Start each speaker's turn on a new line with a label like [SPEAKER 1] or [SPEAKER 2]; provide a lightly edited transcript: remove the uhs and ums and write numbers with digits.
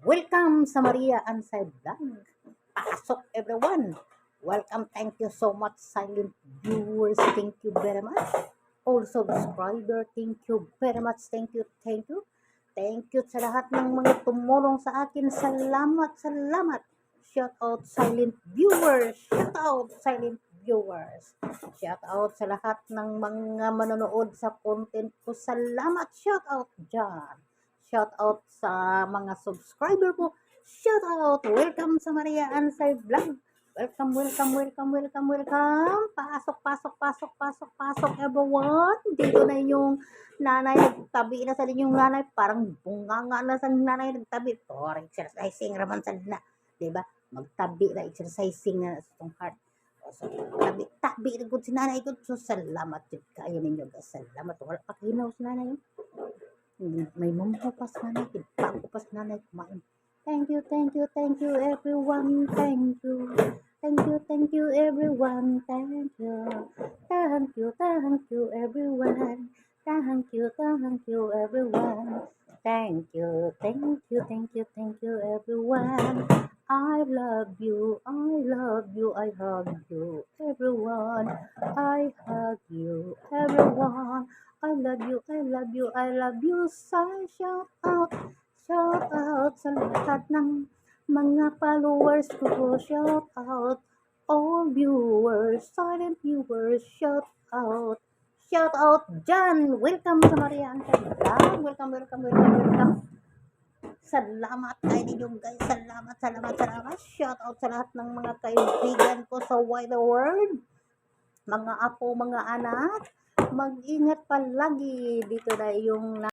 [SPEAKER 1] Welcome sa Maria Ansay Vlog. Pasok everyone. Welcome. Thank you so much silent viewers. Thank you very much. All subscriber, thank you very much. Thank you. Thank you. Thank you sa lahat ng mga tumulong sa akin. Salamat, salamat. Shout out silent viewers. Shout out silent viewers. Shout out sa lahat ng mga manonood sa content ko. Salamat. Shout out dyan. Shout out sa mga subscriber ko. Shout out. Welcome sa Maria Ansay Vlog. Welcome, welcome, welcome, welcome, welcome. Pasok, pasok, pasok, pasok, pasok everyone. Dito na yung nanay nagtabi na sa inyong nanay. Parang bunganga na sa nanay nagtabi. Or exercising raman sa na. Diba? Magtabi na exercising na sa itong heart. So, tabi na si nanay ko. So, salamat yun kayo ninyo guys. Salamat. Wala pa kahinaw si nanay yun. May mamupas nanay. Pagkupas nanay kumain. Thank you, thank you, thank you everyone. Thank you. Thank you, thank you everyone. Thank you. Thank you, thank you everyone. Thank you, thank you everyone. Thank you, thank you, thank you, thank you everyone. I love you, I love you, I hug you everyone. I hug you everyone. I love you, I love you, I love you. Shout out sa lahat ng mga followers ko. Shout out all viewers, silent viewers. Shout out dyan. Welcome sa Maria Ansay Vlog. Welcome, welcome, welcome, welcome. Salamat tayo ninyo guys. Salamat, salamat, salamat. Shout out sa lahat ng mga kaibigan ko sa wide world. Mga apo, mga anak. Mag-ingat palagi. Dito na yung